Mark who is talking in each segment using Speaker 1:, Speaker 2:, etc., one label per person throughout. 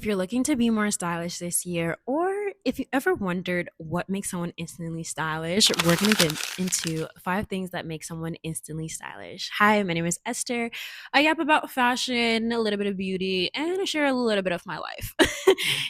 Speaker 1: If you're looking to be more stylish this year, or if you ever wondered what makes someone instantly stylish, we're going to get into 5 things that make someone instantly stylish. Hi, my name is Esther. I yap about fashion, a little bit of beauty, and I share a little bit of my life.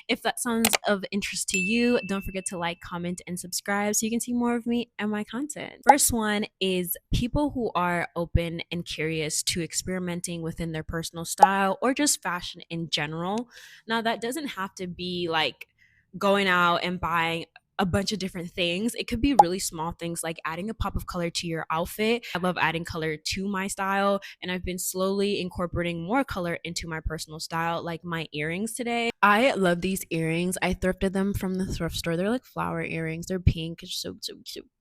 Speaker 1: If that sounds of interest to you, don't forget to like, comment, and subscribe so you can see more of me and my content. First one is people who are open and curious to experimenting within their personal style or just fashion in general. Now, that doesn't have to be like going out and buying a bunch of different things. It could be really small things like adding a pop of color to your outfit. I love adding color to my style, and I've been slowly incorporating more color into my personal style, like my earrings today. I love these earrings. I thrifted them from the thrift store. They're like flower earrings. They're pink. It's so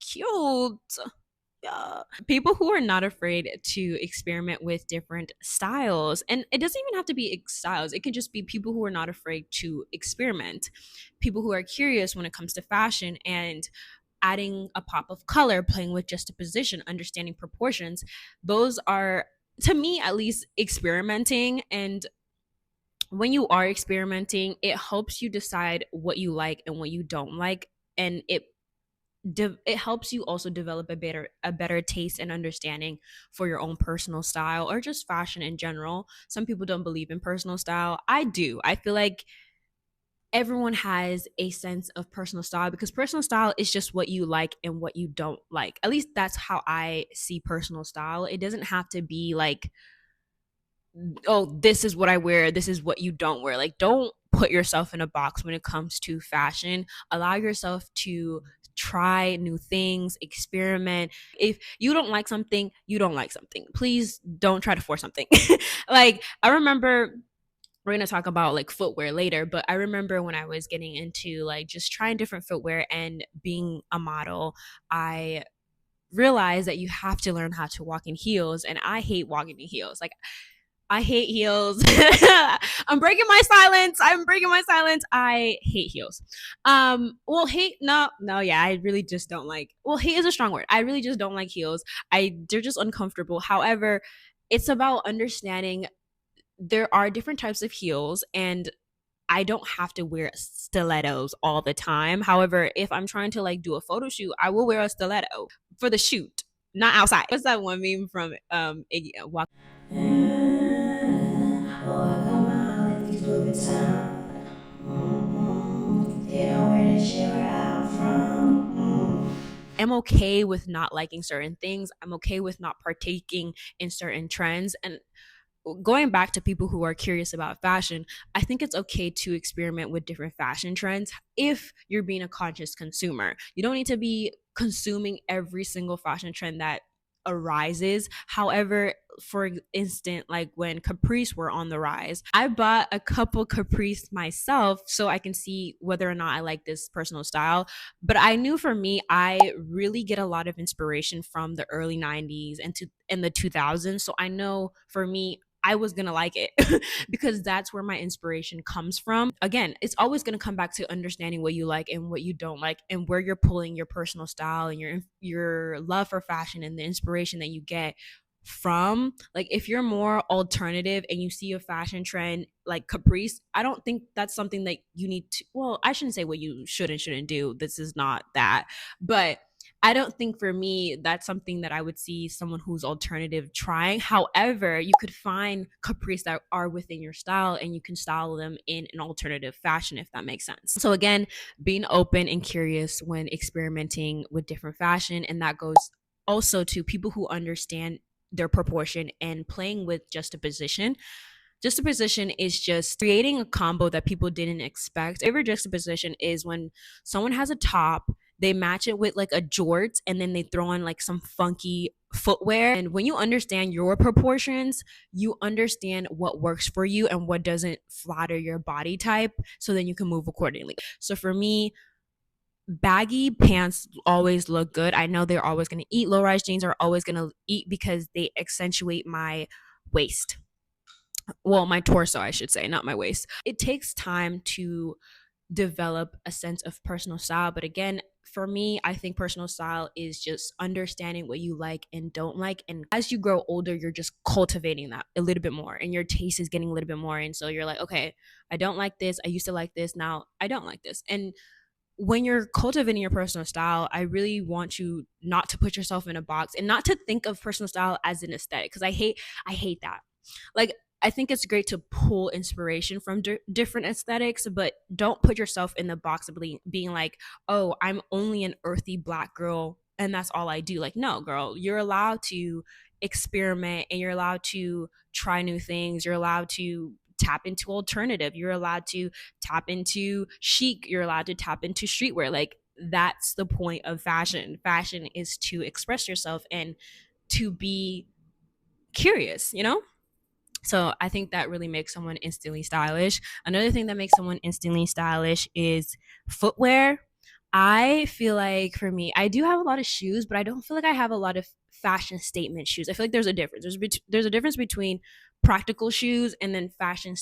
Speaker 1: cute. Yeah. People who are not afraid to experiment with different styles. And it doesn't even have to be styles, it can just be people who are not afraid to experiment. People who are curious when it comes to fashion and adding a pop of color, playing with juxtaposition, understanding proportions. Those are, to me at least, experimenting. And when you are experimenting, it helps you decide what you like and what you don't like. And it helps you also develop a better taste and understanding for your own personal style or just fashion in general. Some people don't believe in personal style. I do. I feel like everyone has a sense of personal style because personal style is just what you like and what you don't like. At least that's how I see personal style. It doesn't have to be like, oh, this is what I wear, this is what you don't wear. Like, don't put yourself in a box when it comes to fashion. Allow yourself to try new things, experiment. If you don't like something, you don't like something. Please don't try to force something. Like, I remember, we're going to talk about like footwear later, but I remember when I was getting into like just trying different footwear and being a model, I realized that you have to learn how to walk in heels, and I hate walking in heels. Like, I hate heels. I'm breaking my silence. I'm breaking my silence. I hate heels. Well, hate, no, yeah, I really just don't like. Well, hate is a strong word. I really just don't like heels. They're just uncomfortable. However, it's about understanding there are different types of heels, and I don't have to wear stilettos all the time. However, if I'm trying to like do a photo shoot, I will wear a stiletto for the shoot, not outside. What's that one meme from Iggy? Walk. I'm okay with not liking certain things. I'm okay with not partaking in certain trends. And going back to people who are curious about fashion, I think it's okay to experiment with different fashion trends if you're being a conscious consumer. You don't need to be consuming every single fashion trend that arises. However, for instance, like when capris were on the rise, I bought a couple capris myself so I can see whether or not I like this personal style. But I knew for me, I really get a lot of inspiration from the early 90s and the 2000s. So I know for me, I was going to like it because that's where my inspiration comes from. Again, it's always going to come back to understanding what you like and what you don't like, and where you're pulling your personal style and your love for fashion and the inspiration that you get from. Like, if you're more alternative and you see a fashion trend like caprice, I don't think that's something that you need to, well, I shouldn't say what you should and shouldn't do. This is not that. But I don't think for me that's something that I would see someone who's alternative trying. However, you could find capris that are within your style and you can style them in an alternative fashion, if that makes sense. So again, being open and curious when experimenting with different fashion, and that goes also to people who understand their proportion and playing with juxtaposition. Juxtaposition is just creating a combo that people didn't expect. Favorite juxtaposition is when someone has a top, they match it with like a jorts, and then they throw in like some funky footwear. And when you understand your proportions, you understand what works for you and what doesn't flatter your body type, so then you can move accordingly. So for me, baggy pants always look good. I know they're always going to eat. Low rise jeans are always going to eat because they accentuate my waist. Well, my torso, I should say, not my waist. It takes time to develop a sense of personal style, but again, for me, I think personal style is just understanding what you like and don't like. And as you grow older, you're just cultivating that a little bit more and your taste is getting a little bit more. And so you're like, okay, I don't like this. I used to like this. Now I don't like this. And when you're cultivating your personal style, I really want you not to put yourself in a box and not to think of personal style as an aesthetic because I hate that. Like I think it's great to pull inspiration from different aesthetics, but don't put yourself in the box of being like, oh, I'm only an earthy black girl and that's all I do. Like, no, girl, you're allowed to experiment and you're allowed to try new things. You're allowed to tap into alternative. You're allowed to tap into chic. You're allowed to tap into streetwear. Like, that's the point of fashion. Fashion is to express yourself and to be curious, you know? So I think that really makes someone instantly stylish. Another thing that makes someone instantly stylish is footwear. I feel like for me, I do have a lot of shoes, but I don't feel like I have a lot of fashion statement shoes. I feel like there's a difference. There's a difference between practical shoes and then fashion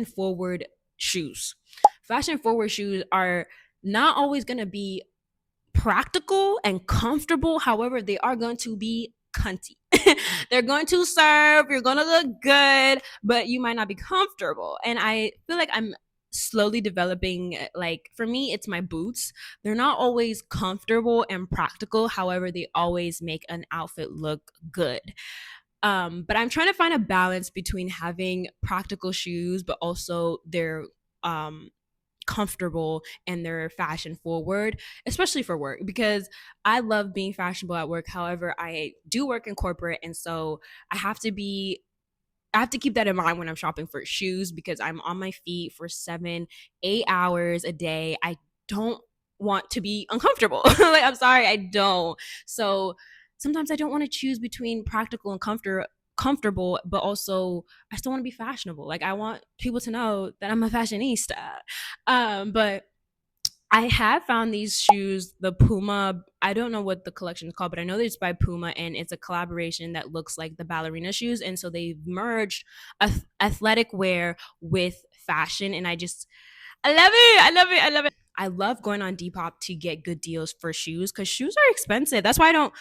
Speaker 1: forward shoes. Fashion forward shoes are not always going to be practical and comfortable. However, they are going to be cunty. They're going to serve, you're going to look good, but you might not be comfortable. And I feel like I'm slowly developing, like, for me, it's my boots. They're not always comfortable and practical. However, they always make an outfit look good. But I'm trying to find a balance between having practical shoes, but also they're um comfortable and they're fashion forward, especially for work, because I love being fashionable at work. However, I do work in corporate, and so I have to be I have to keep that in mind when I'm shopping for shoes because I'm on my feet for 7, 8 hours a day. I don't want to be uncomfortable. Like, I'm sorry, I don't. So sometimes I don't want to choose between practical and comfortable, but also I still want to be fashionable. Like, I want people to know that I'm a fashionista. But I have found these shoes, the Puma. I don't know what the collection is called, but I know that it's by Puma and it's a collaboration that looks like the ballerina shoes. And so they've merged athletic wear with fashion. And I love it. I love it. I love it. I love going on Depop to get good deals for shoes because shoes are expensive. That's why I don't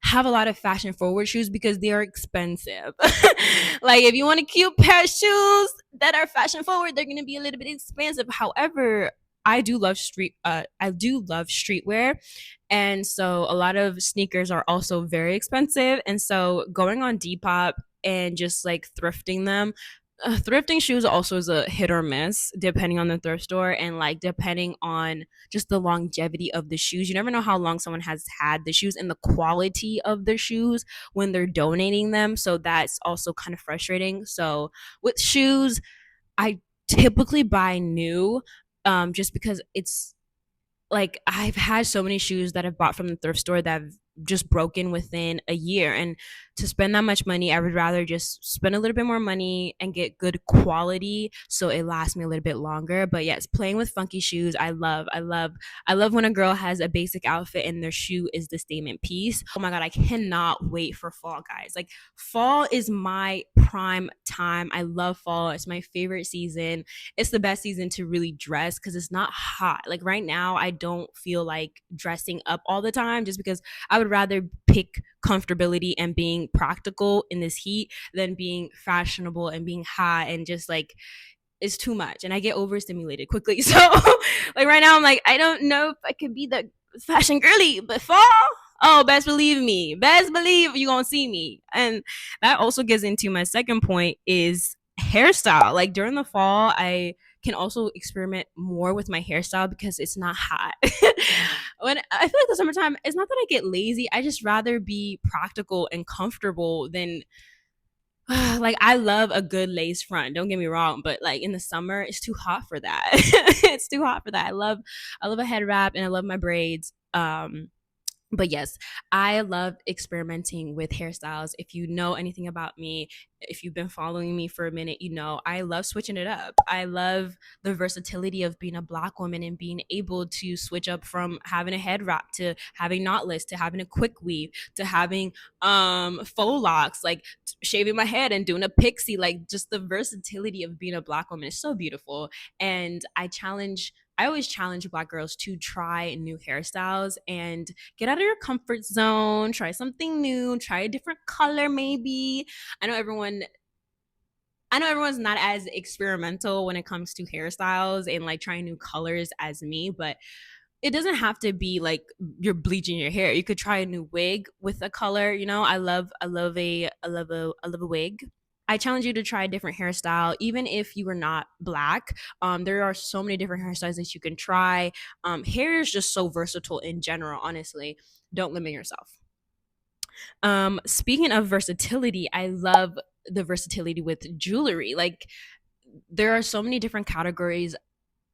Speaker 1: have a lot of fashion forward shoes because they are expensive. Like, if you want a cute pair of shoes that are fashion forward, they're gonna be a little bit expensive. However, I do love streetwear. And so a lot of sneakers are also very expensive. And so going on Depop and just like thrifting them, thrifting shoes also is a hit or miss depending on the thrift store and like depending on just the longevity of the shoes. You never know how long someone has had the shoes and the quality of the shoes when they're donating them. So that's also kind of frustrating. So with shoes, I typically buy new, just because it's like I've had so many shoes that I've bought from the thrift store that have just broken within a year. And to spend that much money, I would rather just spend a little bit more money and get good quality so it lasts me a little bit longer. But yes, playing with funky shoes, I love when a girl has a basic outfit and their shoe is the statement piece. Oh my god, I cannot wait for fall, guys. Like, fall is my prime time. I love fall. It's my favorite season. It's the best season to really dress because it's not hot. Like, right now, I don't feel like dressing up all the time just because I would rather pick comfortability and being practical in this heat than being fashionable and being hot and just like it's too much and I get overstimulated quickly. So like right now I'm like, I don't know if I could be the fashion girly, but fall, oh, best believe me. Best believe you gonna see me. And that also gets into my second point is hairstyle. Like during the fall, I can also experiment more with my hairstyle because it's not hot. When I feel like the summertime, it's not that I get lazy. I just rather be practical and comfortable than like I love a good lace front. Don't get me wrong, but like in the summer, it's too hot for that. It's too hot for that. I love a head wrap and I love my braids. But yes, I love experimenting with hairstyles. If you know anything about me, if you've been following me for a minute, you know I love switching it up. I love the versatility of being a black woman and being able to switch up from having a head wrap to having knotless to having a quick weave to having faux locks, like shaving my head and doing a pixie. Like, just the versatility of being a black woman is so beautiful. And I always challenge black girls to try new hairstyles and get out of your comfort zone, try something new, try a different color maybe. I know everyone I know everyone's not as experimental when it comes to hairstyles and like trying new colors as me, but it doesn't have to be like you're bleaching your hair. You could try a new wig with a color. I love a wig. I challenge you to try a different hairstyle, even if you are not black. There are so many different hairstyles that you can try. Hair is just so versatile in general. Honestly, don't limit yourself. Speaking of versatility, I love the versatility with jewelry. Like, there are so many different categories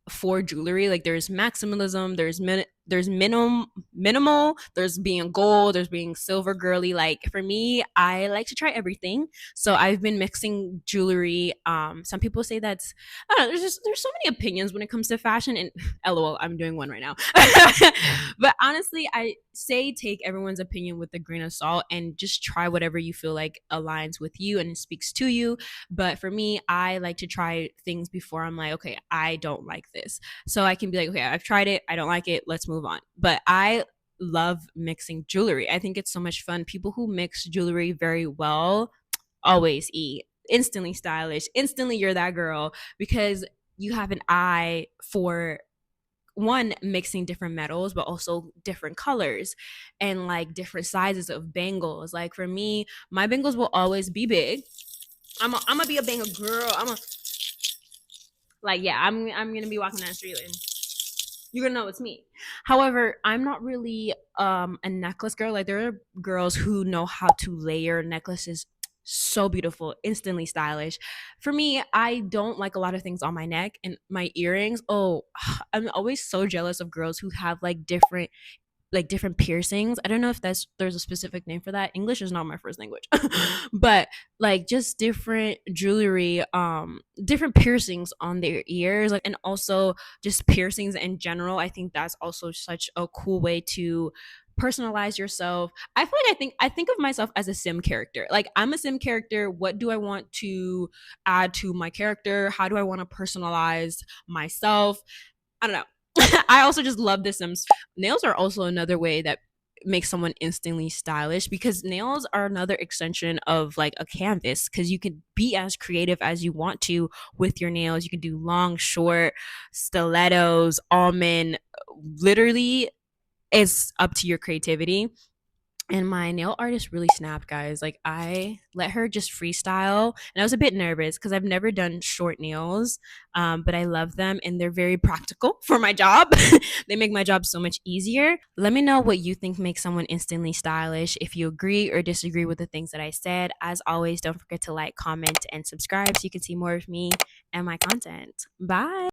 Speaker 1: for jewelry. Like, there's maximalism, there's minimal, there's being gold, there's being silver girly. Like, for me, I like to try everything. So I've been mixing jewelry. Some people say that's, I don't know, there's so many opinions when it comes to fashion, and lol, I'm doing one right now. But honestly, I say take everyone's opinion with a grain of salt and just try whatever you feel like aligns with you and speaks to you. But for me, I like to try things before I'm like, okay, I don't like this. So I can be like, okay, I've tried it, I don't like it, let's move on. But I love mixing jewelry. I think it's so much fun. People who mix jewelry very well always eat. Instantly stylish. Instantly you're that girl, because you have an eye for one, mixing different metals but also different colors and like different sizes of bangles. Like, for me, my bangles will always be big. I'm gonna be a bangle girl. Like, yeah, I'm gonna be walking down the street and you're gonna know it's me. However, I'm not really a necklace girl. Like, there are girls who know how to layer necklaces so beautiful, instantly stylish. For me, I don't like a lot of things on my neck and my earrings. Oh, I'm always so jealous of girls who have like different piercings. I don't know if there's a specific name for that. English is not my first language. But like, just different jewelry, different piercings on their ears, like, and also just piercings in general. I think that's also such a cool way to personalize yourself. I feel like I think of myself as a sim character. Like, I'm a sim character. What do I want to add to my character? How do I want to personalize myself? I don't know. I also just love The Sims. Nails are also another way that makes someone instantly stylish, because nails are another extension of like a canvas, because you can be as creative as you want to with your nails. You can do long, short, stilettos, almond. Literally, it's up to your creativity. And my nail artist really snapped, guys. Like, I let her just freestyle, and I was a bit nervous because I've never done short nails, but I love them and they're very practical for my job. They make my job so much easier. Let me know what you think makes someone instantly stylish. If you agree or disagree with the things that I said, as always, don't forget to like, comment, and subscribe so you can see more of me and my content. Bye.